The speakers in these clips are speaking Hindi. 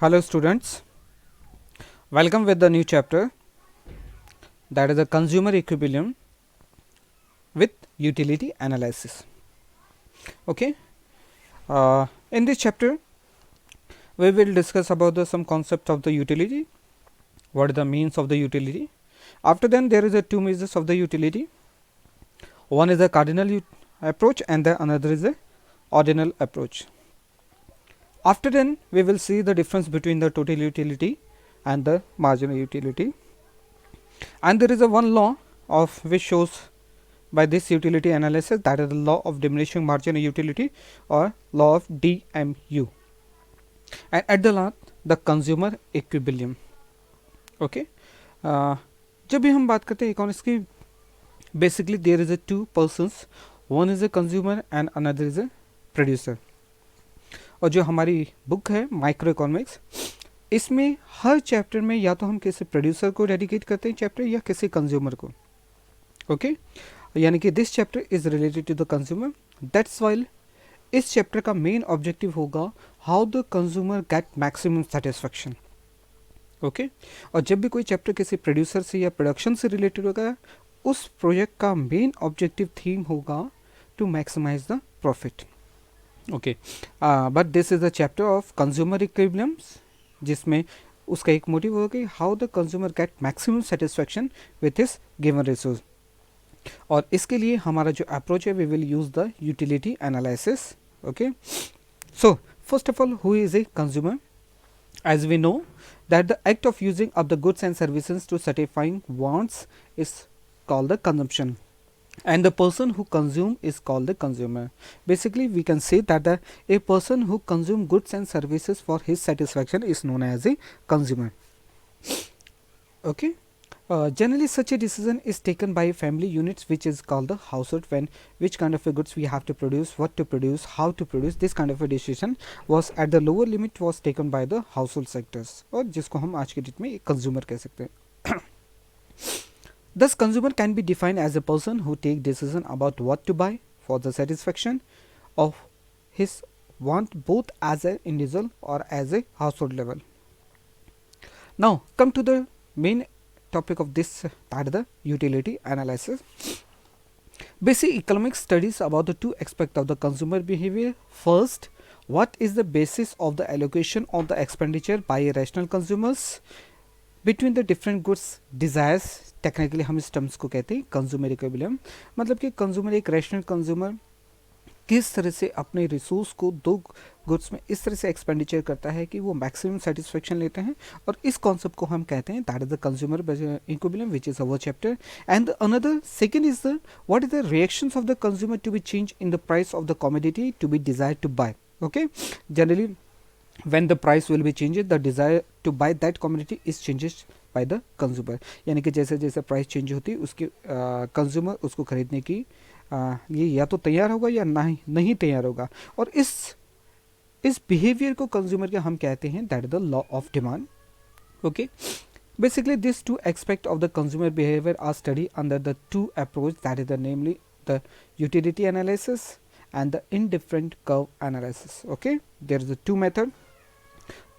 Hello students, welcome with the new chapter, that is the consumer equilibrium with utility analysis. Okay, in this chapter we will discuss about some concept of the utility, what are the means of the utility. After then there is a two measures of the utility. One is the cardinal approach and the another is the ordinal approach. After then we will see the difference between the total utility and the marginal utility, and there is a one law of which shows by this utility analysis, that is the law of diminishing marginal utility or law of DMU, and at the last the consumer equilibrium. Okay, जब भी हम बात करते हैं इकोनॉमिक्स की, basically there is a two persons, one is a consumer and another is a producer. और जो हमारी बुक है माइक्रो इकोनॉमिक्स, इसमें हर चैप्टर में या तो हम किसी प्रोड्यूसर को डेडिकेट करते हैं चैप्टर या किसी कंज्यूमर को. ओके, यानी कि this chapter is related to the consumer. That's while इस चैप्टर का मेन ऑब्जेक्टिव होगा how the consumer get maximum satisfaction. Okay, और जब भी कोई चैप्टर किसी प्रोड्यूसर से या प्रोडक्शन से रिलेटेड होगा, उस प्रोजेक्ट का मेन ऑब्जेक्टिव थीम होगा to maximize the profit. Okay, but this is the chapter of consumer equilibriums, जिसमें उसका एक मोटिव होगा कि how the consumer get maximum satisfaction with his given resource. और इसके लिए हमारा जो अप्रोच है, we will use the utility analysis. Okay, so first of all, who is a consumer? As we know that the act of using of the goods and services to satisfying wants is called the consumption, and the person who consume is called the consumer. Basically we can say that a person who consume goods and services for his satisfaction is known as a consumer. Okay, generally such a decision is taken by family units, which is called the household, when which kind of a goods we have to produce, what to produce, how to produce. This kind of a decision was at the lower limit was taken by the household sectors, और जिसको हम आज के डेट में कंज्यूमर कह सकते हैं. Thus consumer can be defined as a person who take decision about what to buy for the satisfaction of his want, both as an individual or as a household level. Now come to the main topic of this, that is the utility analysis. Basic economic studies about the two aspects of the consumer behavior. First, what is the basis of the allocation of the expenditure by rational consumers between the different goods desires. Technically हम इस टर्म्स को कहते हैं कंज्यूमर इक्विलिब्रियम. मतलब कि कंज्यूमर, एक रैशनल कंज्यूमर किस तरह से अपने रिसोर्स को दो गुड्स में इस तरह से एक्सपेंडिचर करता है कि वो मैक्सिमम सेटिस्फेक्शन लेते हैं, और इस कॉन्सेप्ट को हम कहते हैं that is the consumer equilibrium, which is our chapter. And another second is the what is the reactions of the consumer to be change in the price of the commodity to be desire to buy. Okay, generally when the price will be changed, the desire to buy that commodity is changes by the consumer. यानी कि जैसे जैसे प्राइस चेंज होती है, उसके कंज्यूमर उसको खरीदने की ये या तो तैयार होगा या नहीं तैयार होगा. और इस बिहेवियर को कंज्यूमर के हम कहते हैं that is the law of demand. Okay, basically these two aspects of the consumer behavior are studied under the two approach, that is the namely the utility analysis and the indifferent curve analysis. Okay, there is a two method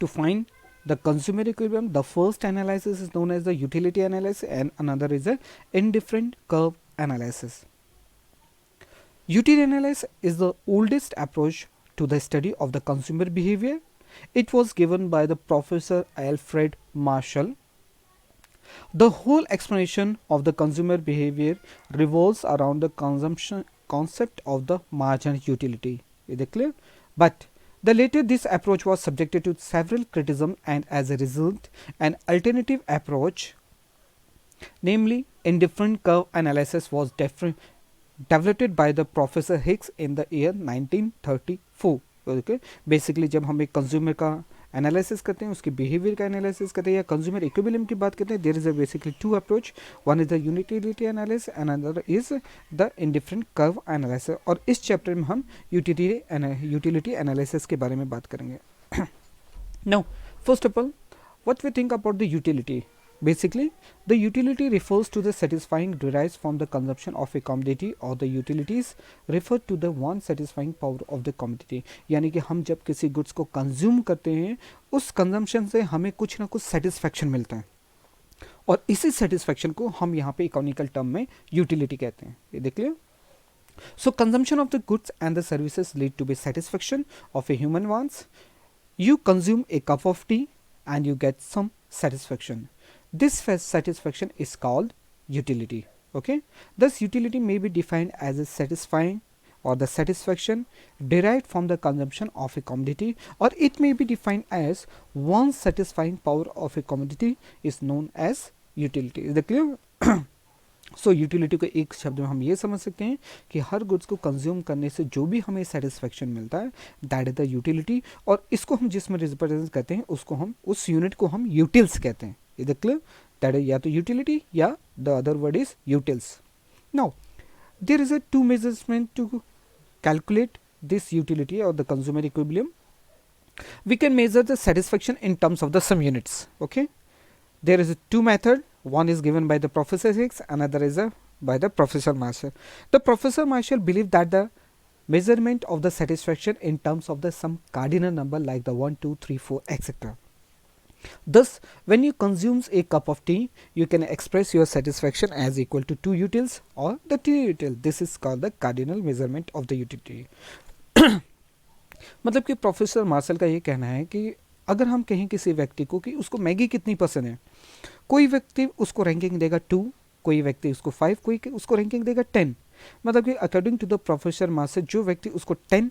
to find the consumer equilibrium. The first analysis is known as the utility analysis and another is the indifferent curve analysis. Utility analysis is the oldest approach to the study of the consumer behavior. It was given by the Professor Alfred Marshall. The whole explanation of the consumer behavior revolves around the consumption concept of the marginal utility. Is it clear? But the later this approach was subjected to several criticism, and as a result an alternative approach, namely indifferent curve analysis, was developed by the Professor Hicks in the year 1934. Okay, basically जब हम एक कंज्यूमर का एनालिसिस करते हैं, उसके बिहेवियर का एनालिसिस करते हैं या कंज्यूमर इक्विलिब्रियम की बात करते हैं, there is a basically two approach. One is the utility analysis and another is the indifferent curve analysis. और इस चैप्टर में हम यूटिलिटी एनालिसिस के बारे में बात करेंगे. Now first of all, what we think about the utility. Basically, the utility refers to the satisfying derived from the consumption of a commodity, or the utilities refer to the one satisfying power of the commodity. यानी कि हम जब किसी गुड्स को कंज्यूम करते हैं, उस कंजम्पशन से हमें कुछ ना कुछ सेटिस्फैक्शन मिलता है, और इसी सेटिस्फैक्शन को हम यहाँ पे इकोनॉमिकल टर्म में यूटिलिटी कहते हैं. ये देख लिया. So consumption of the goods and the services lead to be satisfaction of a human wants. You consume a cup of tea and you get some satisfaction. This satisfaction is called utility. Okay, thus utility may be defined as a satisfying or the satisfaction derived from the consumption of a commodity, or it may be defined as one satisfying power of a commodity is known as utility. Is that clear? So utility को एक शब्द में हम ये समझ सकते हैं कि हर गुड्स को कंज्यूम करने से जो भी हमें सेटिस्फेक्शन मिलता है, दैट इज द यूटिलिटी, और इसको हम जिसमें रिप्रेजेंट करते हैं उसको हम, उस यूनिट को हम यूटिल्स कहते हैं. Is the clear? That is या तो यूटिलिटी या the other word is utils. Now there is a two measurement to calculate this utility और the consumer equilibrium. We can measure the satisfaction in terms of the some units. Okay, there is a two method. One is given by the Professor Hicks, another is by the Professor Marshall. The Professor Marshall believed that the measurement of the satisfaction in terms of the some cardinal number like the 1, 2, 3, 4, etc. Thus, when you consume a cup of tea, you can express your satisfaction as equal to 2 utils or the 3 util. This is called the cardinal measurement of the utility. मतलब कि प्रोफेसर मार्शल का ये कहना है कि अगर हम कहें किसी व्यक्ति को कि उसको मैगी कितनी पसंद है, कोई व्यक्ति उसको रैंकिंग देगा 2, कोई व्यक्ति उसको 5, कोई उसको रैंकिंग देगा 10. मतलब कि according to the professor Marshall जो व्यक्ति उसको 10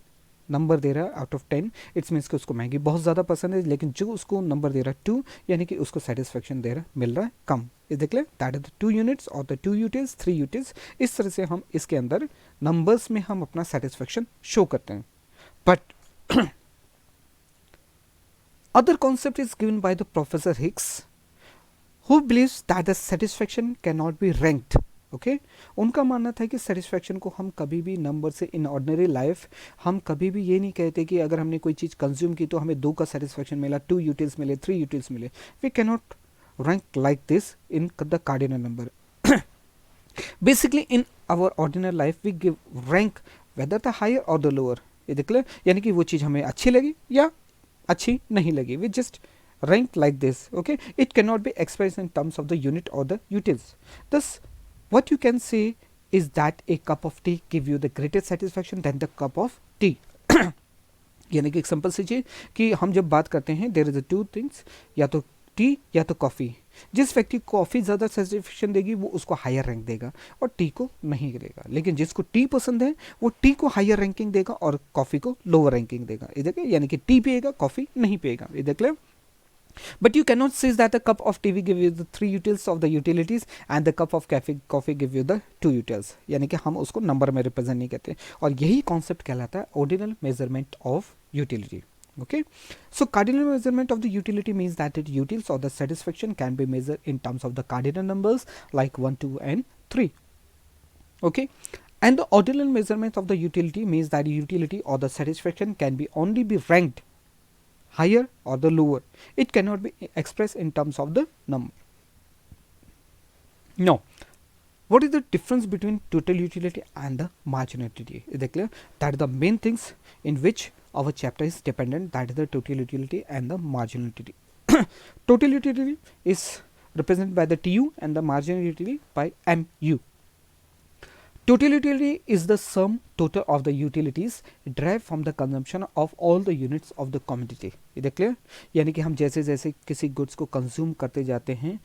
नंबर दे रहा है आउट ऑफ 10, इट्स मीन्स कि उसको मैगी बहुत ज़्यादा पसंद है, लेकिन जो उसको नंबर दे रहा है 2, यानी कि उसको सेटिस्फेक्शन दे रहा मिल रहा है कम. इस देख ले, दैट इज द 2 यूनिट्स और द 2 यूटिल्स, 3 यूटिल्स. इस तरह से हम इसके अंदर नंबर्स में हम अपना सेटिस्फेक्शन शो करते हैं. But other concept is given by the Professor Hicks, who believes that the satisfaction cannot be ranked. Okay, उनका मानना था कि सेटिस्फेक्शन को हम कभी भी नंबर से, इन ऑर्डिनरी लाइफ हम कभी भी ये नहीं कहते कि अगर हमने कोई चीज़ कंज्यूम की तो हमें 2 का सेटिस्फेक्शन मिला, 2 यूटिल्स मिले, 3 यूटिल्स मिले. We can not rank like this in the cardinal number. Basically in our ordinary life we give rank whether the higher और द लोअर. ये देख ले, यानी कि वो चीज़ हमें अच्छी लगी या अच्छी नहीं लगी. We just rank like this. Okay, it cannot be expressed in terms of the unit or the utils. Thus what you can say is that a cup of tea give you the greatest satisfaction than the cup of tea. यानी कि एग्जाम्पल सीजिए कि हम जब बात करते हैं देयर इज अ 2 थिंग्स, या तो टी या तो कॉफ़ी. जिस व्यक्ति को कॉफ़ी ज़्यादा सेटिस्फेक्शन देगी वो उसको हायर रैंक देगा और टी को नहीं देगा, लेकिन जिसको टी पसंद है वो टी को हायर रैंकिंग देगा और कॉफ़ी को लोअर रैंकिंग देगा. ये देखिए, यानी कि टी पिएगा, कॉफ़ी नहीं पिएगा. ये देख ले. But you cannot say that a cup of tea will give you the 3 utils of the utilities and the cup of coffee give you the 2 utils. यानी कि हम उसको नंबर में रिप्रेजेंट नहीं करते, और यही कॉन्सेप्ट कहलाता है ordinal measurement of utility. Okay, so cardinal measurement of the utility means that the utils or the satisfaction can be measured in terms of the cardinal numbers like 1, 2 and 3. Okay, and the ordinal measurement of the utility means that the utility or the satisfaction can be only be ranked higher or the lower. It cannot be expressed in terms of the number. Now, what is the difference between total utility and the marginal utility? Is that clear? That is the main things in which our chapter is dependent. That is the total utility and the marginal utility. Total utility is represented by the TU and the marginal utility by MU. Total utility is the sum total of the utilities derived from the consumption of all the units of the commodity. Is that clear? यानी कि हम जैसे जैसे किसी गुड्स को कंज्यूम करते जाते हैं,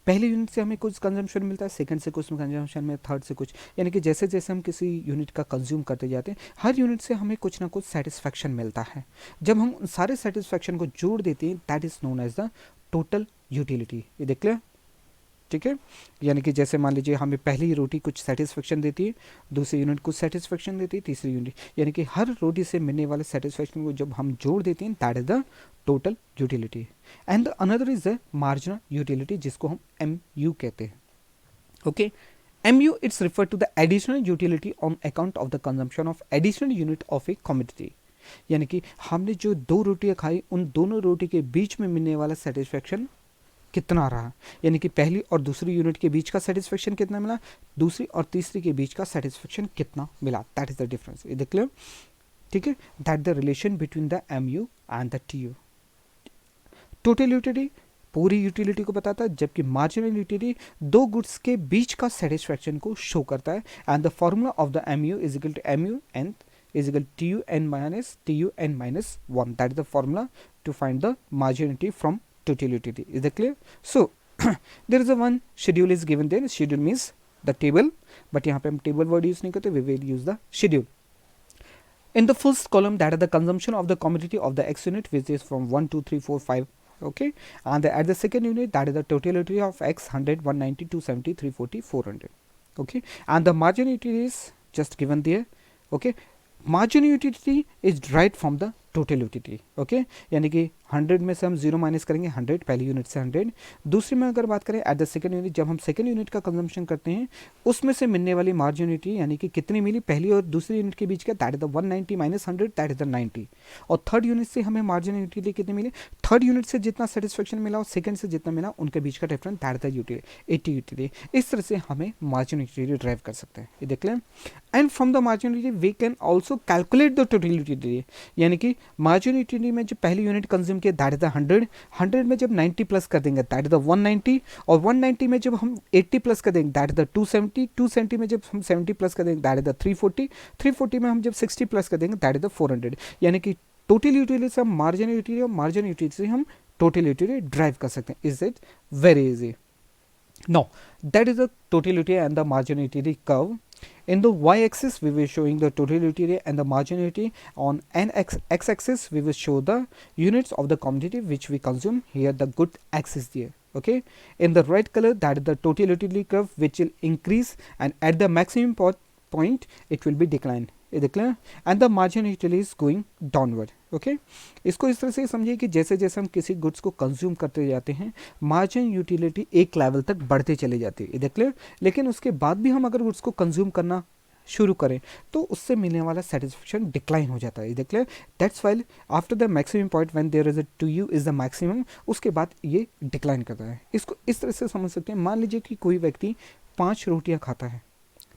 पहले यूनिट से हमें कुछ कंजम्पशन मिलता है, सेकंड से कुछ कंजम्पशन में, थर्ड से कुछ, यानी कि जैसे जैसे हम किसी यूनिट का कंज्यूम करते जाते हैं हर यूनिट से हमें कुछ ना कुछ सेटिस्फेक्शन मिलता है. जब हम सारे सेटिस्फेक्शन को जोड़ देते हैं that is known as the total utility. ये देख लिया, ठीक है. यानी कि जैसे मान लीजिए हमें पहली रोटी कुछ सेटिस्फेक्शन देती है, दूसरी यूनिट कुछ सेटिस्फेक्शन देती है, तीसरी यूनिट, यानी कि हर रोटी से मिलने वाले सेटिस्फेक्शन को जब हम जोड़ देते हैं that is the total utility. And another is the marginal utility जिसको हम MU कहते हैं. Okay, MU it's refer to the additional utility on account of the consumption of additional unit of a commodity. यानी कि हमने जो 2 रोटियां खाई उन दोनों रोटी के बीच में मिलने वाला सेटिस्फेक्शन कितना रहा, यानी कि पहली और दूसरी यूनिट के बीच का सेटिस्फेक्शन कितना मिला, दूसरी और तीसरी के बीच का सेटिस्फेक्शन कितना मिला, दैट इज द डिफरेंस। ये देख लो, ठीक है, that the relation between the MU and the TU। Total utility पूरी यूटिलिटी को बताता है, जबकि मार्जिनल यूटिलिटी दो गुड्स के बीच का सेटिस्फेक्शन को शो करता है। And the formula of the MU is equal to MU n is equal to TUN minus 1. That is the formula to find the marginality from total utility. Is that clear? So there is a one schedule is given there. Schedule means the table, but यहाँ पे हम table word use नहीं करते, we will use the schedule. In the first column, that is the consumption of the commodity of the X unit, which is from 1, 2, 3, 4, 5. Okay, and at the second unit, that is the total utility of X 100, 190, 270, 340, 400. Okay, and the margin utility is just given there. Okay, margin utility is drive from the total utility. Okay, यानी कि 100 में से हम 0 माइनस करेंगे 100 पहली यूनिट से 100। दूसरी में अगर बात करें एट द सेकंड यूनिट, जब हम सेकंड यूनिट का कंजम्पशन करते हैं उसमें से मिलने वाली मार्जिन यूटिलिटी यानी कि कितनी मिली पहली और दूसरी यूनिट के बीच का, that is the 190 minus 100, that is the 90। और थर्ड यूनिट से हमें मार्जिन यूटिलिटी कितनी मिली, थर्ड यूनिट से जितना सेटिस्फेक्शन मिला और सेकंड से जितना मिला उनके बीच का difference, that is the utility 80 utility. इस तरह से हमें मार्जिन यूटिलिटी ड्राइव कर सकते हैं, ये देख लें। And from the margin utility we can also calculate the total utility, यानी कि मार्जिन यूटिलिटी में जो पहली यूनिट कंज्यूम किया दैट इज द 100, 100 में जब 90 प्लस कर देंगे दैट इज द 190, और 190 में जब हम 80 प्लस कर देंगे दैट इज द 270, 270 में जब हम 70 प्लस कर देंगे दैट इज द 340, 340 में हम जब 60 प्लस कर देंगे दैट इज द 400। यानी कि टोटल यूटिलिटी से हम मार्जिन यूटिलिटी और मार्जिन यूटिलिटी से हम टोटल यूटिलिटी ड्राइव कर सकते हैं। Is it very easy? No, that is the total utility and the margin utility curve. In the y-axis, we will showing the total utility and the margin utility. On x-axis, we will show the units of the commodity which we consume. Here, the good axis there. Okay. In the red color, that is the total utility curve, which will increase, and at the maximum point, it will be decline. ये देख लें, and the margin utility is going downward. Okay, इसको इस तरह से समझिए कि जैसे जैसे हम किसी गुड्स को कंज्यूम करते जाते हैं मार्जिन यूटिलिटी एक लेवल तक बढ़ते चले जाती है, ये देख लें। लेकिन उसके बाद भी हम अगर गुड्स को कंज्यूम करना शुरू करें तो उससे मिलने वाला सेटिस्फेक्शन डिक्लाइन हो जाता है, ये देख लें। That's while after the maximum point when there is a T U is the maximum, उसके बाद ये डिक्लाइन करता है। इसको इस तरह से समझ सकते हैं, मान लीजिए कि कोई व्यक्ति 5 रोटियां खाता है,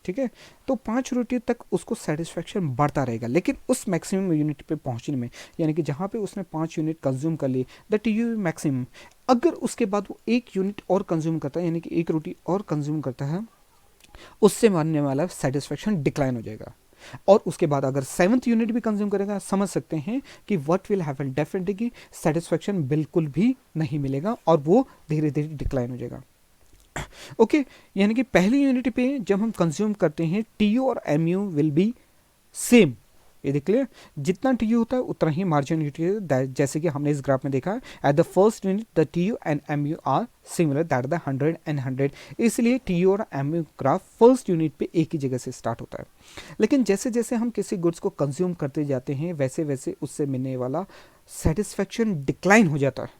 ठीक है, तो 5 रोटी तक उसको सेटिस्फेक्शन बढ़ता रहेगा, लेकिन उस मैक्सिमम यूनिट पे पहुंचने में, यानी कि जहाँ पे उसने 5 यूनिट कंज्यूम कर ली द TU मैक्सिमम, अगर उसके बाद वो 1 यूनिट और कंज्यूम करता है, यानी कि 1 रोटी और कंज्यूम करता है, उससे बनने वाला सेटिस्फेक्शन डिक्लाइन हो जाएगा। और उसके बाद अगर 7th यूनिट भी कंज्यूम करेगा, समझ सकते हैं कि व्हाट विल हैपन, डेफिनेटली कि सेटिस्फेक्शन बिल्कुल भी नहीं मिलेगा और वो धीरे धीरे डिक्लाइन हो जाएगा। ओके, यानी कि पहली यूनिट पे जब हम कंज्यूम करते हैं TU और MU विल बी सेम, ये देख लिया, जितना TU होता है उतना ही मार्जिन यूटिलिटी, जैसे कि हमने इस ग्राफ में देखा at the first unit the TU and MU are similar, that the 100 and 100, इसलिए TU और MU ग्राफ फर्स्ट यूनिट पे एक ही जगह से स्टार्ट होता है। लेकिन जैसे जैसे हम किसी गुड्स को कंज्यूम करते जाते हैं वैसे वैसे उससे मिलने वाला सेटिस्फेक्शन डिक्लाइन हो जाता है,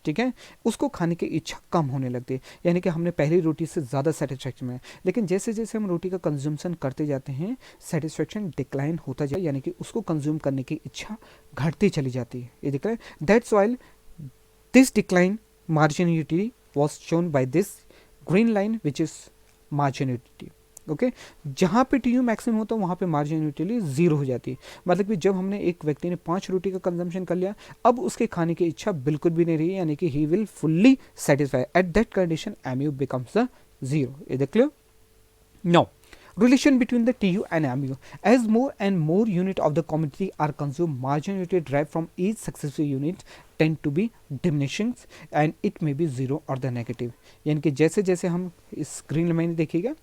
ठीक है, उसको खाने की इच्छा कम होने लगती है। यानी कि हमने पहली रोटी से ज़्यादा सेटिस्फेक्शन में, लेकिन जैसे जैसे हम रोटी का कंज्यूमशन करते जाते हैं सेटिस्फेक्शन डिक्लाइन होता जाए, यानी कि उसको कंज्यूम करने की इच्छा घटती चली जाती है, ये दिख रहा है। That's while this decline margin utility was shown by this green line which is margin utility. Okay, जहाँ पे TU मैक्सिमम होता है वहाँ पे मार्जिन यूटिलिटी 0 हो जाती है। मतलब कि जब हमने एक व्यक्ति ने 5 रोटी का कंजम्पशन कर लिया, अब उसके खाने की इच्छा बिल्कुल भी नहीं रही, यानी कि he will fully satisfy, at that condition MU becomes the 0, ये देख लो। No, relation between the TU and MU, as more and more unit of the commodity are consumed, margin utility derived from each successive unit tend to be diminishing and it may be 0 or the negative। यानी कि जैसे जैसे हम इस स्क्रीन में देखिएगा,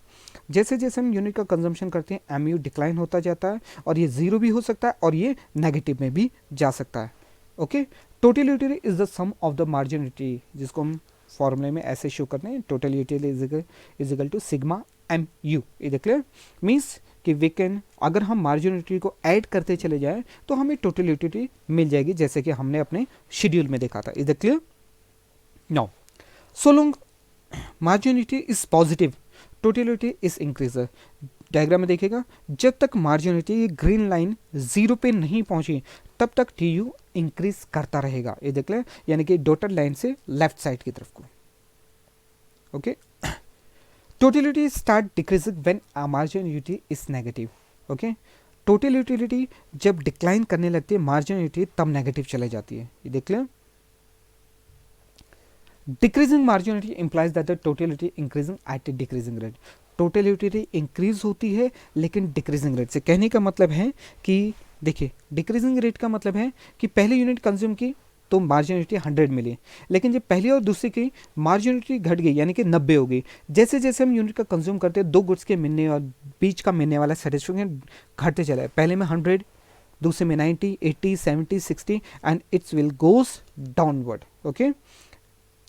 जैसे जैसे हम यूनिट का कंजम्पशन करते हैं MU डिक्लाइन होता जाता है और ये 0 भी हो सकता है और ये नेगेटिव में भी जा सकता है। Okay, total utility is the sum of the margin utility, जिसको हम फॉर्मूले में ऐसे शो करते हैं, total utility is equal to sigma MU, ये देख क्लियर, मीन्स कि वी कैन, अगर हम मार्जिन यूटिलिटी को ऐड करते चले जाएं तो हमें टोटल यूटिलिटी मिल जाएगी, जैसे कि हमने अपने शेड्यूल में देखा था, is the clear. Now so long margin utility is positive total utility is increaser. Diagram में देखिएगा, जब तक मार्जिन यूटिलिटी ग्रीन लाइन 0 पे नहीं पहुंची तब तक TU इंक्रीज करता रहेगा, ये देख लें, यानी कि डॉटेड लाइन से लेफ्ट साइड की तरफ को, Okay. Total utility start decreasing when marginal utility is negative. Okay. Total utility जब डिक्लाइन करने लगती है, मार्जिनल यूटिलिटी तब नेगेटिव चले जाती है. ये देख लें. Decreasing marginality implies that the total utility increasing at a decreasing rate. Total utility increase होती है लेकिन डिक्रीजिंग रेट से. कहने का मतलब है कि देखिए, डिक्रीजिंग रेट का मतलब है कि पहली यूनिट कंज्यूम की तो मार्जिनलिटी 100 मिली, लेकिन जब पहली और दूसरी की मार्जिनलिटी घट गई यानी कि 90 हो गई. जैसे जैसे हम यूनिट का कंज्यूम करते हैं, दो गुड्स के मिलने और बीच का मिलने वाला सेटिस्फेक्शन घटते चला है. पहले में 100, दूसरे में 90, 80, 70, 60 and its will goes downward. Okay,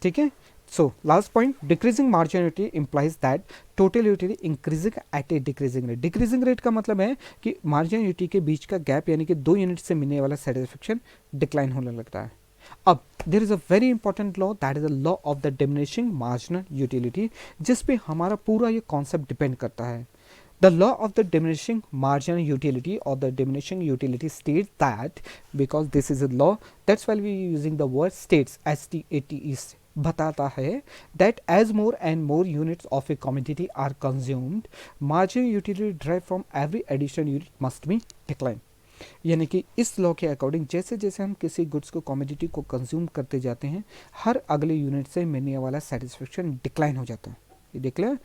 ठीक है. So last point, decreasing marginality implies that total utility increasing at a decreasing rate. Decreasing rate का मतलब है कि मार्जिनल यूटिलिटी के बीच का गैप यानी कि दो यूनिट से मिलने वाला सेटिस्फेक्शन डिक्लाइन होने लगता है. अब there is a very important law, that is the law of the diminishing marginal utility, जिस पे हमारा पूरा ये कॉन्सेप्ट डिपेंड करता है. The law of the diminishing marginal utility or the diminishing utility states that, because this is a law, that's why we are using the word states, S-T-A-T-E, बताता है that as more and more units of a commodity are consumed, marginal utility derived from every additional unit must be declined. यानी कि इस लॉ के अकॉर्डिंग जैसे जैसे हम किसी गुड्स को, कमोडिटी को कंज्यूम करते जाते हैं, हर अगले यूनिट से मिलने वाला सेटिस्फेक्शन डिक्लाइन हो जाता है. ये देख लें.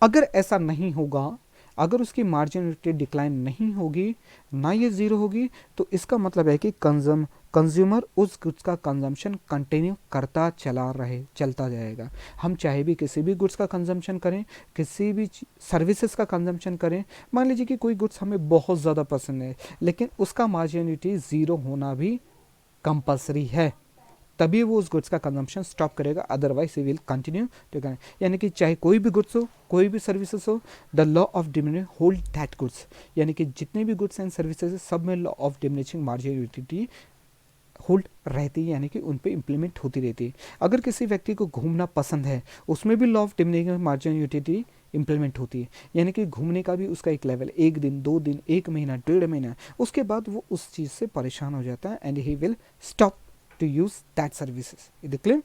अगर ऐसा नहीं होगा, अगर उसकी मार्जिनलिटी डिक्लाइन नहीं होगी, ना ये ज़ीरो होगी, तो इसका मतलब है कि कंज्यूमर उस गुड्स का कंजम्पशन कंटिन्यू करता चलता जाएगा. हम चाहे भी किसी भी गुड्स का कंजम्पशन करें, किसी भी सर्विसेज का कंजम्पशन करें, मान लीजिए कि कोई गुड्स हमें बहुत ज़्यादा पसंद है, लेकिन उसका मार्जिनलिटी ज़ीरो होना भी कंपलसरी है, तभी वो उस गुड्स का कंजम्पशन स्टॉप करेगा, otherwise he will continue to करें. यानी कि चाहे कोई भी गुड्स हो, कोई भी सर्विसेज हो, the law of diminishing hold that goods. यानी कि जितने भी गुड्स एंड सर्विसेज सब में law of diminishing marginal utility hold रहती है, यानी कि उन पे इम्प्लीमेंट होती रहती है. अगर किसी व्यक्ति को घूमना पसंद है, उसमें भी law of diminishing marginal utility implement होती है. यानी कि घूमने का भी उसका एक लेवल, एक दिन, 2 दिन, 1 महीना, 1.5 महीना, उसके बाद वो उस चीज़ से परेशान हो जाता है and he will stop to use that services. Is it clear?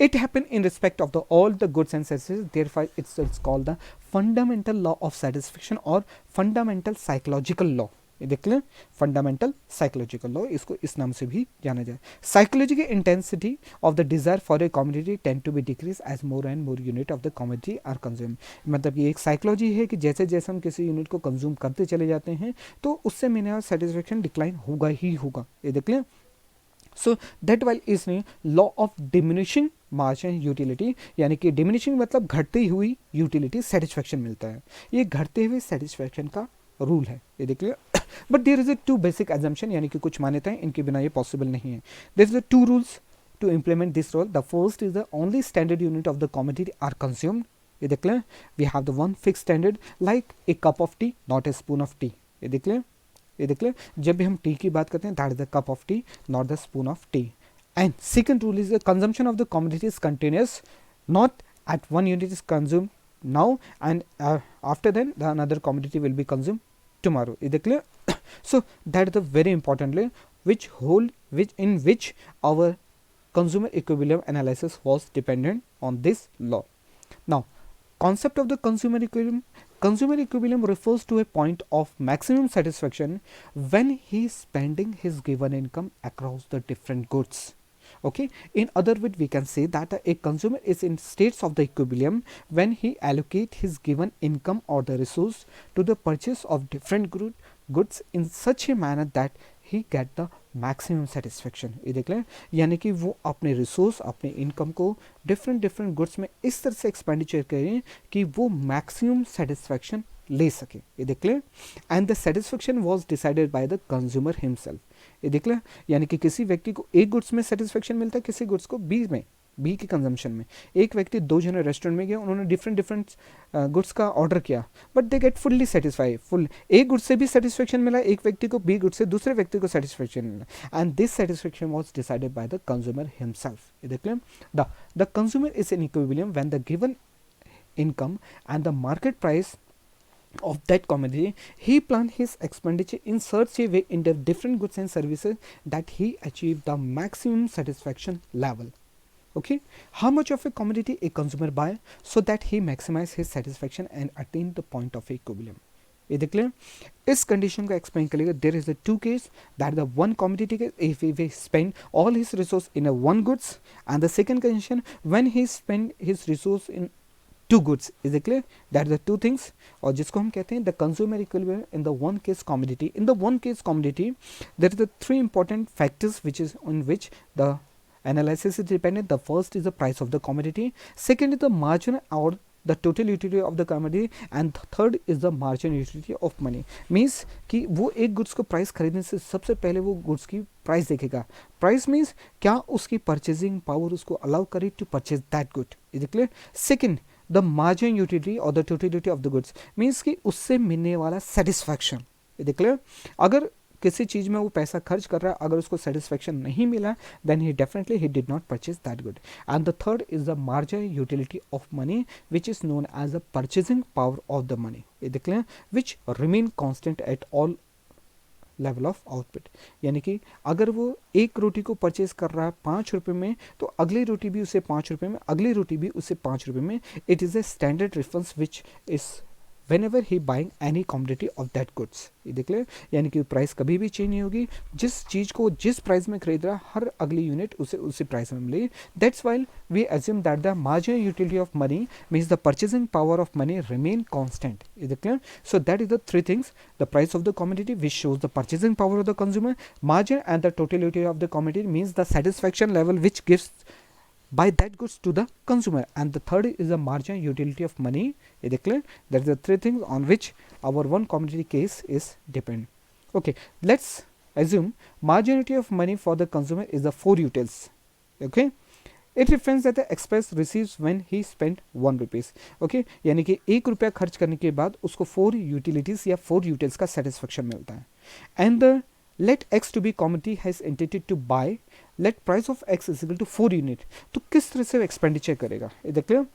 It happen in respect of all the goods and services, therefore it's called the fundamental law of satisfaction or fundamental psychological law. ये देख लें, फंडामेंटल साइकोलॉजिकल लॉ, इसको इस नाम से भी जाना जाए. Psychological intensity of the desire for a commodity tend to be decrease as more and more unit of the commodity are consume. मतलब ये एक साइकोलॉजी है कि जैसे जैसे हम किसी यूनिट को कंज्यूम करते चले जाते हैं, तो उससे मिलने सेटिस्फेक्शन डिक्लाइन होगा ही होगा. ये देख लें. So that while is law of diminishing marginal utility, यानी कि डिमिनिशिंग मतलब घटती हुई यूटिलिटी सेटिस्फेक्शन मिलता है. ये घटते हुए सेटिस्फेक्शन का रूल है. ये देख लिया. But there is a 2 basic assumption, यानी कि कुछ मान्यताएं, इनके बिना ये पॉसिबल नहीं है. There is 2 rules to implement this rule. The first is the only standard unit of the commodity are consumed. ये देख लें. We have the one fix standard like a cup of tea, not a spoon of tea. ये देख लें. ये देख लें. जब भी हम टी की बात करते हैं, that is the cup of tea, not the spoon of tea. And second rule is the consumption of the commodity is continuous, not at one unit is consume now and after then the another commodity will be consume tomorrow. ये देख लें. So that is a very importantly which in which our consumer equilibrium analysis was dependent on this law. Now, concept of the consumer equilibrium. Consumer equilibrium refers to a point of maximum satisfaction when he is spending his given income across the different goods. Okay, in other words, we can say that a consumer is in states of the equilibrium when he allocate his given income or the resource to the purchase of different goods in such a manner that he get the maximum satisfaction. ये देख लें. यानी कि वो अपने रिसोर्स, अपने इनकम को डिफरेंट गुड्स में इस तरह से एक्सपेंडिचर करें कि वो मैक्सिमम सेटिस्फेक्शन ले सके. ये देख लें. And the satisfaction was decided by the consumer himself. ये देख लें. यानी कि किसी व्यक्ति को एक गुड्स में सेटिस्फेक्शन मिलता है, किसी गुड्स को बी के कंजम्पशन में. एक व्यक्ति 2 जने रेस्टोरेंट में गया, उन्होंने डिफरेंट गुड्स का ऑर्डर किया, but they get fully satisfied. एक गुड से भी सेटिस्फेक्शन मिला, एक व्यक्ति को बी गुड से दूसरे व्यक्ति को सेटिस्फेक्शन मिला, and this satisfaction was decided by the consumer himself. ये देख लें. The consumer is in equilibrium when the given income and the market price of that commodity, he planned his expenditure in such a way in the different goods and services that he achieved the maximum satisfaction level. Okay, how much of a commodity a consumer buy so that he maximize his satisfaction and attain the point of equilibrium. ये देख लें, इस कंडीशन को एक्सप्लेन करेगा. There is the two case, that the one commodity case if we spend all his resource in a one goods, and the second condition when he spend his resource in two goods. Is it clear? That the two things, और जिसको हम कहते हैं the consumer equilibrium in the one case commodity. In the one case commodity there is the three important factors which is on which the analysis is dependent. The first is the price of the commodity, second is the margin or the total utility of the commodity, and third is the margin utility of money. Means कि वो एक गुड्स को प्राइस खरीदने से सबसे पहले वो गुड्स की प्राइस देखेगा. प्राइस मीन्स क्या उसकी परचेजिंग पावर उसको अलाउ करे to purchase that good. Is it clear? Second, the margin utility और the totality of the goods, means कि उससे मिलने वाला सेटिस्फैक्शन. Is it clear? अगर किसी चीज़ में वो पैसा खर्च कर रहा है, अगर उसको सेटिस्फैक्शन नहीं मिला, then he definitely he did not purchase that good. And the third is the margin utility of money which is known as the purchasing power of the money. ये देख लें, which remain constant at all level of output. यानी कि अगर वो एक रोटी को परचेज कर रहा है 5 रुपये में, तो अगली रोटी भी उसे 5 रुपये में, अगली रोटी भी उसे 5 रुपये में. It is a standard reference which is whenever he buying any commodity of that goods. ये देख ले, यानी कि प्राइस कभी भी चेंज नहीं होगी. जिस चीज़ को जिस प्राइस में खरीद रहा है, हर अगली यूनिट उसे उसी प्राइस में मिलेगी. That's why we assume that the marginal utility of money means the purchasing power of money remain constant. Is it clear? So that is the three things: the price of the commodity, which shows the purchasing power of the consumer; margin and the total utility of the commodity means the satisfaction level which gives by that goods to the consumer, and the third is the margin utility of money. Is it clear? That is the three things on which our one commodity case is depend. Okay, let's assume margin utility of money for the consumer is the 4 utils. Okay, it refers that the express receives when he spent 1 rupees. Okay, यानी कि 1 रुपया खर्च करने के बाद उसको 4 utilities या 4 utils का satisfaction मिलता है. And the let x to be commodity has intended to buy, let price of x is equal to 4 unit. तो किस तरह से एक्सपेंडिचर करेगा? ये देख लो,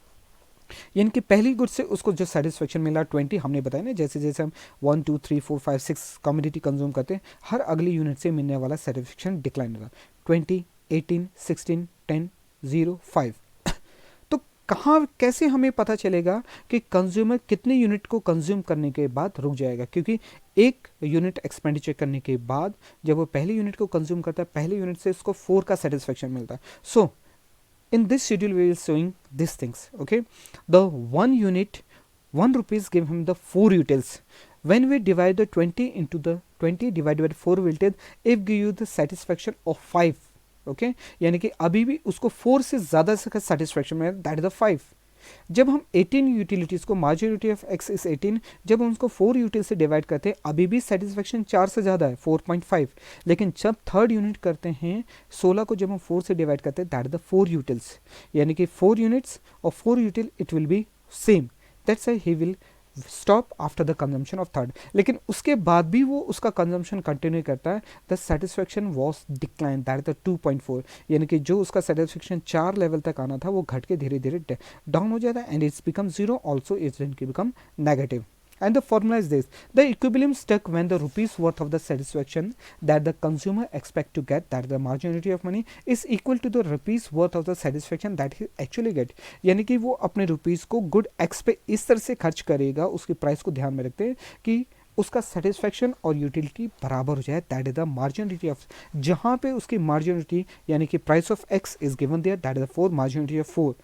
यानी कि पहली गुड से उसको जो सेटिस्फेक्शन मिला 20, हमने बताया ना, जैसे जैसे हम 1 2 3 4 5 6 कमोडिटी कंज्यूम करते हैं, हर अगली यूनिट से मिलने वाला सेटिस्फेक्शन डिक्लाइन होगा. 20, 18, 16, 10, 0, 5. तो कहाँ कैसे हमें पता चलेगा कि कंज्यूमर कितने यूनिट को कंज्यूम करने के बाद रुक जाएगा? क्योंकि एक यूनिट एक्सपेंडिचर करने के बाद जब वो पहले यूनिट को कंज्यूम करता है, पहले यूनिट से उसको 4 का सेटिस्फेक्शन मिलता है. सो in this schedule we will showing these things. Okay, the 1 unit 1 rupees give him the 4 utils. When we divide the 20 into the 20 divided by 4 utils, it give you the satisfaction of 5. Okay, यानी कि अभी भी उसको 4 से ज़्यादा से सेटिस्फेक्शन में, दैट इज द 5. जब हम 18 यूटिलिटीज़ को, margin utility of x is 18, जब हम उसको 4 यूटिल से डिवाइड करते हैं, अभी भी सेटिस्फेक्शन 4 से ज़्यादा है, 4.5. लेकिन जब थर्ड यूनिट करते हैं, 16 को जब हम 4 से डिवाइड करते हैं, दैट इज द 4 यूटिल्स. यानी कि 4 यूनिट्स और 4 यूटिल it will be same. That's why he will stop after the consumption of third. लेकिन उसके बाद भी वो उसका कंजम्पशन कंटिन्यू करता है. The satisfaction was decline, that is the 2.4. यानी कि जो उसका सेटिस्फेक्शन 4 लेवल तक आना था, वो घट के धीरे धीरे डाउन हो जाता है, and it's become 0. Also it's become negative. And the formula is this: the equilibrium stuck when the rupees worth of the satisfaction that the consumer expect to get, that the marginal utility of money, is equal to the rupees worth of the satisfaction that he actually get. यानी कि वो अपने रुपीज़ को गुड एक्स पे इस तरह से खर्च करेगा, उसकी प्राइस को ध्यान में रखते हैं कि उसका सेटिस्फेक्शन और यूटिलिटी बराबर हो जाए. That is the marginality of, जहाँ पे उसकी मार्जिनलिटी यानी कि price of x is given there, that is the 4 marginality of 4.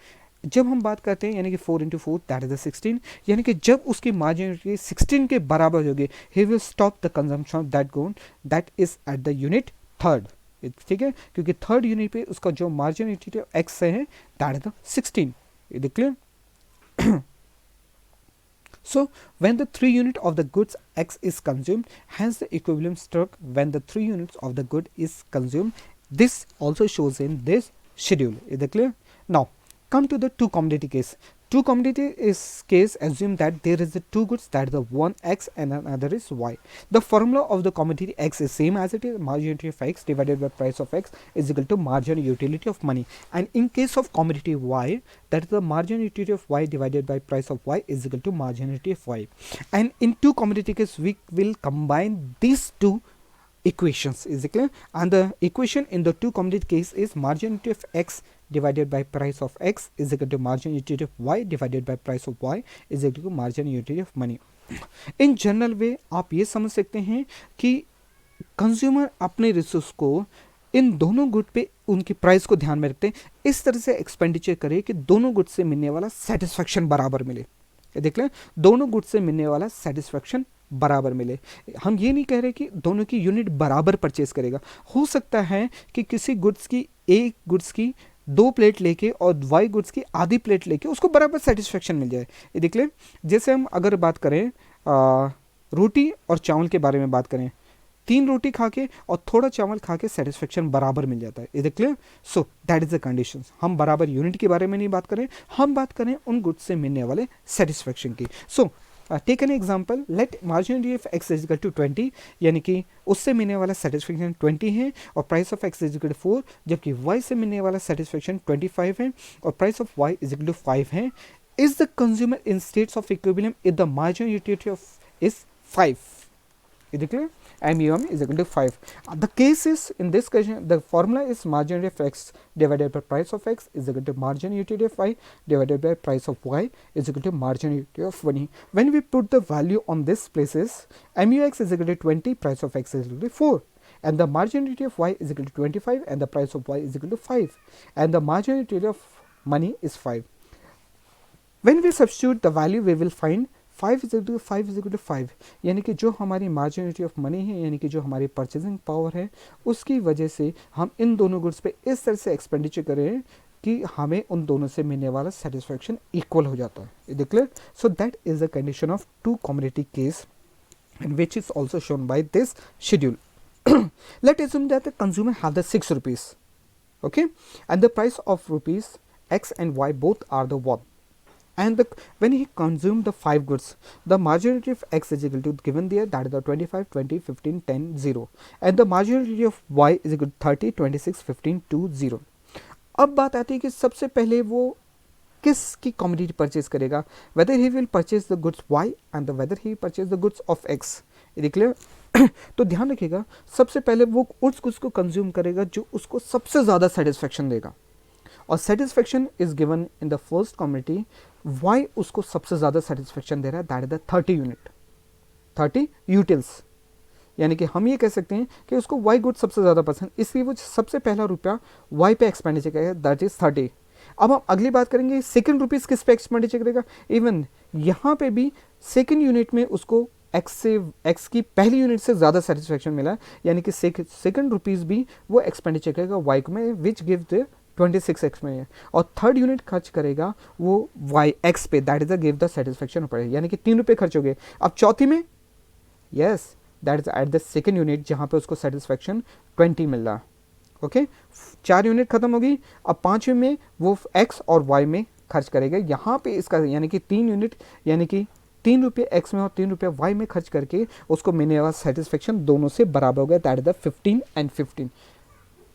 जब हम बात करते हैं यानी कि 4 into 4 दैट इज द 16, यानी कि जब उसकी मार्जिनलिटी 16 के बराबर होगी, he will stop the consumption of that good, that is at the unit third. ठीक है, क्योंकि थर्ड यूनिट पे उसका जो मार्जिनलिटी एक्स है, that is the 16. Is clear? So when the 3 unit of the goods x is consumed, hence the equilibrium struck when the 3 units of the good is consumed. This also shows in this schedule. Is it clear? Now come to the 2 commodity case. 2 commodity is case, assume that there is the 2 goods, that is the one x and another is y. The formula of the commodity x is same as it is, margin utility of x divided by price of x is equal to margin utility of money. And in case of commodity y, that is the margin utility of y divided by price of y is equal to margin utility of y. And in 2 commodity case we will combine these 2 equations. Is it clear? And the equation in the 2 commodity case is margin utility of x divided by price of x is equal to marginal utility of y divided by price of y is equal to marginal utility of money. In general वे आप ये समझ सकते हैं कि कंज्यूमर अपने रिसोर्स को इन दोनों गुड पे उनकी प्राइस को ध्यान में रखते हैं, इस तरह से एक्सपेंडिचर करे कि दोनों गुड से मिलने वाला सेटिस्फैक्शन बराबर मिले. देख लें, दोनों गुड से मिलने वाला सेटिस्फैक्शन बराबर मिले. हम ये नहीं कह रहे कि दोनों की यूनिट बराबर परचेज करेगा. हो सकता है कि किसी गुड्स की एक गुड्स की 2 प्लेट लेके और वाई गुड्स की आधी प्लेट लेके उसको बराबर सेटिस्फेक्शन मिल जाए. ये देख लें, जैसे हम अगर बात करें रोटी और चावल के बारे में बात करें, 3 रोटी खा के और थोड़ा चावल खा के सेटिस्फेक्शन बराबर मिल जाता है. ये clear. So that is the condition. हम बराबर यूनिट के बारे में नहीं बात करें, हम बात करें उन गुड्स से मिलने वाले सेटिस्फेक्शन की. So take an example, let marginal utility of x is equal to 20, यानी कि उससे मिलने वाला सेटिस्फेक्शन 20 है और price of x is equal to 4, जबकि वाई से मिलने वाला सेटिस्फेक्शन 25 है और price of y is equal to 5 है. Is the consumer in states of equilibrium if the marginal utility of is 5. Is it clear? MUM is equal to 5. The case is, in this case, the formula is margin of x divided by price of x is equal to margin utility of y divided by price of y is equal to margin utility of money. When we put the value on this places, MUX is equal to 20, price of x is equal to 4. And the margin utility of y is equal to 25 and the price of y is equal to 5. And the margin utility of money is 5. When we substitute the value, we will find 5 is equal to 5, यानी कि जो हमारी मार्जिनलिटी ऑफ मनी है, यानी कि जो हमारी परचेजिंग पावर है, उसकी वजह से हम इन दोनों गुड्स पे इस तरह से एक्सपेंडिचर करें कि हमें उन दोनों से मिलने वाला सेटिस्फैक्शन इक्वल हो जाता है. Is clear. So that is the condition of two commodity case and which is also shown by this schedule. Let assume that the consumer have the 6 rupees, okay, and the price of rupees x and y both are the 1. And when he consumed the 5 goods, the marginality of x is equal to given there, that is the 25, 20, 15, 10, 0. And the marginality of y is equal to 30, 26, 15, 2, 0. अब बात आती है कि सबसे पहले वो किस की कमोडिटी परचेज करेगा, whether he will purchase the goods y and whether he purchase the goods of x. Is clear. तो ध्यान रखिएगा, सबसे पहले वो उस गुड्स को कंज्यूम करेगा जो उसको सबसे ज़्यादा सेटिस्फेक्शन देगा, और satisfaction is given in the first community. Y उसको सबसे ज़्यादा सेटिस्फेक्शन दे रहा है, that is the 30 unit, 30 utils. यानी कि हम ये कह सकते हैं कि उसको वाई गुड सबसे ज़्यादा पसंद, इसलिए वो सबसे पहला रुपया वाई पे एक्सपेंडिचर करेगा, दैट इज 30. अब हम अगली बात करेंगे सेकंड रुपीज़ किस पे एक्सपेंडिचर करेगा. इवन यहाँ पे भी सेकंड यूनिट में उसको एक्स की पहली यूनिट से ज़्यादा सेटिस्फेक्शन मिला, यानी कि सेकंड रुपीज़ भी वो एक्सपेंडिचर करेगा वाई में, विच गिव द 26x में है, और थर्ड यूनिट खर्च करेगा वो वाई एक्स पे, that is the give the satisfaction पर, यानी कि 3 रुपये खर्च हो गए. अब चौथी में, yes, that is at the second unit जहाँ पे उसको सेटिस्फेक्शन 20 मिल रहा. ओके, 4 यूनिट खत्म होगी. अब 5वें में वो एक्स और वाई में खर्च करेगा. यहाँ पे इसका यानी कि 3 यूनिट, यानी कि 3 रुपये एक्स में और 3 रुपये वाई में खर्च करके उसको मिलने वाला सेटिस्फेक्शन दोनों से बराबर हो गया, that is the 15 and 15.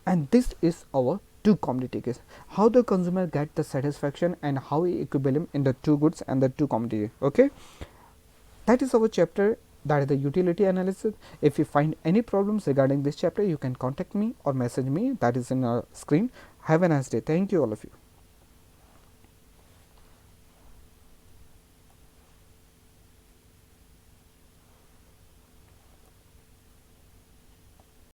And this is our two commodity case. How the consumer get the satisfaction and how equilibrium in the two goods and the two commodity. Okay, that is our chapter, that is the utility analysis. If you find any problems regarding this chapter, you can contact me or message me, that is in our screen. Have a nice day. Thank you all of you.